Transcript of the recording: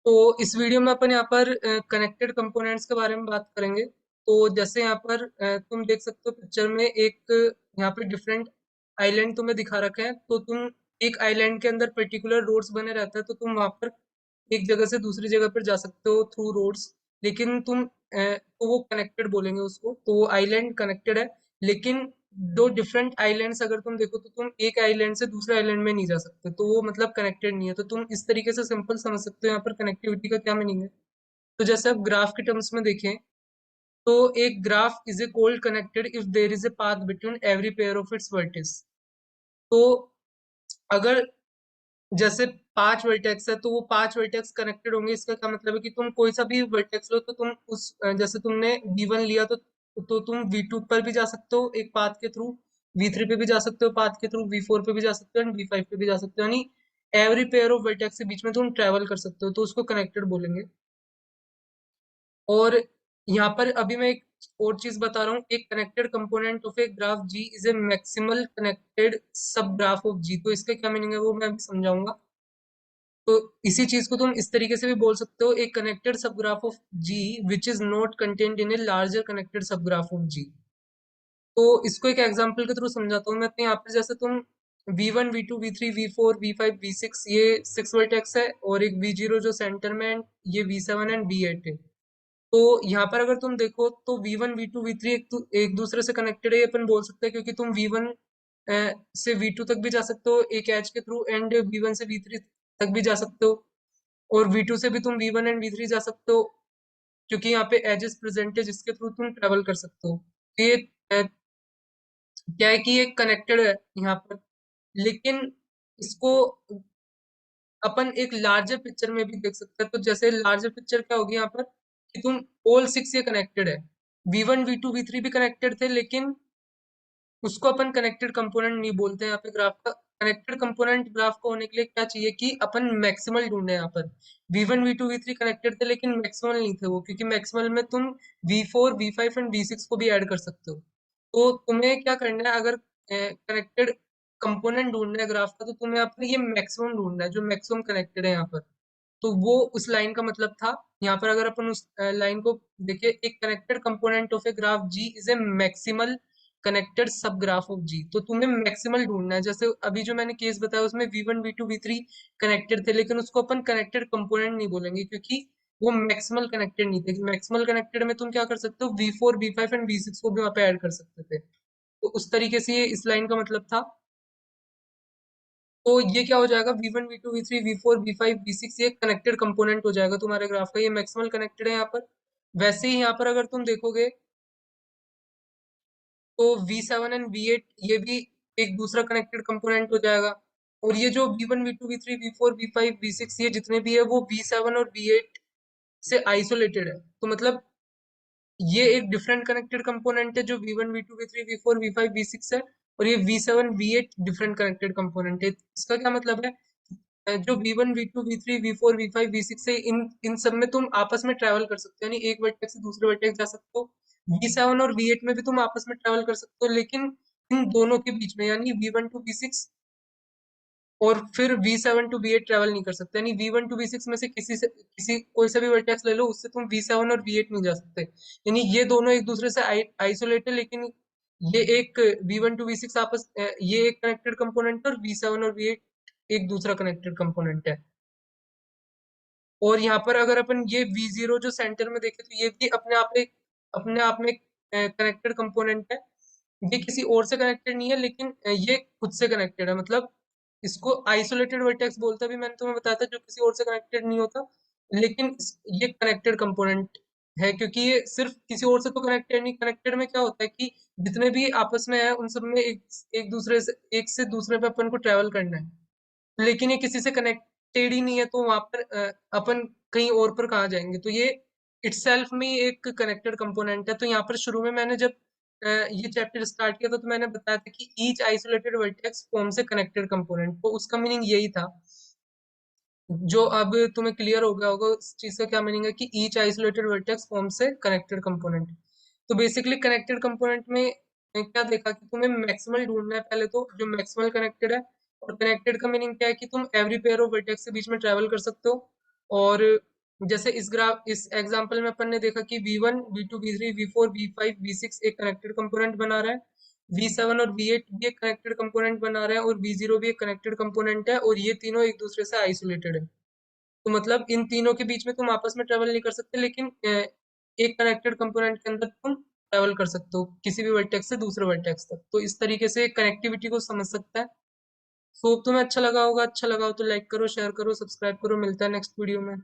तो इस वीडियो में अपन यहाँ पर कनेक्टेड कंपोनेंट्स के बारे में बात करेंगे। तो जैसे यहाँ पर तुम देख सकते हो पिक्चर में एक यहाँ पे डिफरेंट आइलैंड तुम्हें दिखा रखा है। तो तुम एक आइलैंड के अंदर पर्टिकुलर रोड्स बने रहता है, तो तुम वहां पर एक जगह से दूसरी जगह पर जा सकते हो थ्रू रोड्स। लेकिन तुम तो वो कनेक्टेड बोलेंगे उसको, तो वो आइलैंड कनेक्टेड है। लेकिन दो डिफरेंट आइलैंड्स अगर तुम देखो तो तुम एक आइलैंड से दूसरे आइलैंड में नहीं जा सकते, तो वो मतलब कनेक्टेड नहीं है। तो तुम इस तरीके से सिंपल समझ सकते हो यहाँ पर कनेक्टिविटी का क्या मीनिंग है। तो जैसे आप ग्राफ के टर्म्स में देखें, तो एक graph is a called connected if there is a path between every pair of its vertices. तो अगर जैसे 5 वर्टेक्स है तो वो 5 वर्टेक्स कनेक्टेड होंगे। इसका क्या मतलब है कि तुम कोई सा भी वर्टेक्स लो तो तुम उस जैसे तुमने V1 लिया तो तुम V2 पर भी जा सकते हो एक पाथ के थ्रू, V3 पे भी जा सकते हो पाथ के थ्रू, V4 पे भी जा सकते हो एंड V5 पे भी जा सकते हो। यानी एवरी पेयर ऑफ वर्टेक्स के बीच में तुम ट्रेवल कर सकते हो, तो उसको कनेक्टेड बोलेंगे। और यहाँ पर अभी मैं एक और चीज बता रहा हूँ, एक connected component of a graph G is a maximal connected subgraph of G। तो इसका क्या मीनिंग है वो मैं अभी समझाऊंगा। तो इसी चीज को तुम इस तरीके से भी बोल सकते हो, एक connected subgraph of G which is not contained in a larger connected subgraph of G. तो इसको एक एग्जांपल के थ्रू समझाता हूँ मैं। तो यहाँ पे जैसे तुम V1 V2 V3 V4 V5 V6 ये 6 वर्टेक्स है, और एक V0 जो सेंटर में and ये V7 एंड V8 है। तो यहाँ पर अगर तुम देखो तो V1 V2 V3 एक दूसरे से कनेक्टेड है, ये अपन बोल सकते हैं, क्योंकि तुम V1 से V2 तक भी जा सकते हो एक एज के थ्रू, एंड V1 से V3 तक भी जा सकते हो, और V2 से भी तुम V1 एंड V3 जा सकते हो, क्योंकि यहाँ पे एजेस प्रेजेंट है जिसके थ्रू तुम ट्रेवल कर सकते हो। तो ये क्या है कि ये कनेक्टेड है यहाँ पर। लेकिन इसको अपन एक लार्जर पिक्चर में भी देख सकते हैं। तो जैसे लार्जर पिक्चर क्या होगी यहाँ पर कि तुम ऑल 6 ये कनेक्टेड है, V1 V2 V3 भी कनेक्टेड थे, लेकिन उसको अपन कनेक्टेड कंपोनेंट नहीं बोलते हैं यहाँ पे। ग्राफ का कनेक्टेड कंपोनेंट ग्राफ को होने के लिए क्या चाहिए कि अपन मैक्सिमल ढूंढे यहाँ पर। V1 V2 V3 कनेक्टेड थे लेकिन मैक्सिमल नहीं थे वो, क्योंकि मैक्सिमल में तुम V4 V5 एंड V6 को भी ऐड कर सकते हो। तो तुम्हें क्या करना है, अगर कनेक्टेड कंपोनेंट ढूंढना है ग्राफ का, तो तुम्हें यहाँ पर ये मैक्सिमम ढूंढना है जो मैक्सिमम कनेक्टेड है यहाँ पर। तो वो उस लाइन का मतलब था। यहाँ पर अगर अपन उस लाइन को देखें, एक connected component of a graph G is a maximal connected subgraph of G. तो तुम्हें मैक्सिमल ढूंढना है। जैसे अभी जो मैंने केस बताया उसमें V1 V2 V3 कनेक्टेड थे, लेकिन उसको अपन कनेक्टेड कंपोनेंट नहीं बोलेंगे, क्योंकि वो मैक्सिमल कनेक्टेड नहीं थे। मैक्सिमल कनेक्टेड में तुम क्या कर सकते हो, V4 V5 एंड V6 को भी वहां पे ऐड कर सकते थे। तो उस तरीके से ये इस लाइन का मतलब था। तो ये क्या हो जाएगा, V1 V2 V3 V4 V5 V6 ये कनेक्टेड कंपोनेंट हो जाएगा तुम्हारे ग्राफ का, ये मैक्सिमल कनेक्टेड है यहाँ पर। वैसे ही यहाँ पर अगर तुम देखोगे तो V7 एंड V8 ये भी एक दूसरा कनेक्टेड कंपोनेंट हो जाएगा। और ये जो V1 V2 V3 V4 V5 V6 ये जितने भी है वो V7 और V8 से आइसोलेटेड है। तो मतलब ये एक डिफरेंट कनेक्टेड कंपोनेंट है जो V1 V2 V3 V4 V5 V6 है, और ये V7 V8 different connected component है। इसका क्या मतलब है, जो V1 V2 V3 V4 V5 V6 है, इन इन सब में तुम आपस में ट्रैवल कर सकते हो, यानी एक वर्टेक्स से दूसरे वर्टेक्स जा सकते हो। V7 और V8 में भी तुम आपस में ट्रैवल कर सकते हो, लेकिन इन दोनों के बीच में यानी V1 टू V6 और फिर V7 टू V8 ट्रैवल नहीं कर सकते। यानी V1 टू V6 में से किसी कोई सा भी वर्टेक्स ले लो, उससे तुम V7 और V8 नहीं जा सकते। यानी ये दोनों एक दूसरे से आइसोलेटेड, लेकिन ये एक V1 टू V6 ये एक कनेक्टेड कंपोनेंट है, और V7 और V8 एक दूसरा कनेक्टेड कंपोनेंट है। और यहाँ पर अगर अपन ये V0 जो सेंटर में देखें, तो ये भी अपने आप में कनेक्टेड कंपोनेंट है। ये किसी और से कनेक्टेड नहीं है, लेकिन ये खुद से कनेक्टेड है। मतलब इसको आइसोलेटेड वर्टेक्स बोलता भी मैंने तुम्हें बताया था, जो किसी और से कनेक्टेड नहीं होता। लेकिन ये कनेक्टेड कंपोनेंट है, क्योंकि ये सिर्फ किसी और से तो कनेक्टेड नहीं। कनेक्टेड में क्या होता है कि जितने भी आपस में है उन सब में एक से दूसरे पे अपन को ट्रेवल करना है। लेकिन ये किसी से कनेक्टेड ही नहीं है, तो वहां पर अपन कहीं और पर कहाँ जाएंगे। तो ये इटसेल्फ में ही एक कनेक्टेड कंपोनेंट है। तो यहाँ पर शुरू में मैंने जब ये चैप्टर स्टार्ट किया था, तो मैंने बताया था कि ईच आइसोलेटेड वर्टेक्स फॉर्म से कनेक्टेड कंपोनेंट, तो उसका मीनिंग यही था। जो अब तुम्हें क्लियर हो गया होगा उस चीज का क्या मीनिंग है कि ईच आइसोलेटेड वर्टेक्स फॉर्म से कनेक्टेड कंपोनेंट। तो बेसिकली कनेक्टेड कंपोनेंट में क्या देखा कि तुम्हें मैक्सिमल ढूंढना है पहले, तो जो मैक्सिमल कनेक्टेड है। और कनेक्टेड का मीनिंग क्या है कि तुम एवरी पेयर ऑफ वर्टेक्स के बीच में ट्रेवल कर सकते हो। और जैसे इस एग्जांपल में अपन ने देखा कि V1, V2, V3, V4, V5, V6 एक कनेक्टेड कंपोनेंट बना रहा है, V7 और V8 भी एक कनेक्टेड कंपोनेंट बना रहे हैं और V0 भी एक कनेक्टेड कंपोनेंट है और ये तीनों एक दूसरे से आइसोलेटेड है। तो मतलब इन तीनों के बीच में तुम आपस में ट्रेवल नहीं कर सकते, लेकिन एक कनेक्टेड कंपोनेंट के अंदर तुम ट्रेवल कर सकते हो किसी भी वर्टेक्स से दूसरे वर्टेक्स तक। तो इस तरीके से कनेक्टिविटी को समझ सकता है। सो तुम्हें अच्छा लगा होगा, अच्छा लगा हो तो लाइक करो, शेयर करो, सब्सक्राइब करो। मिलता है नेक्स्ट वीडियो में।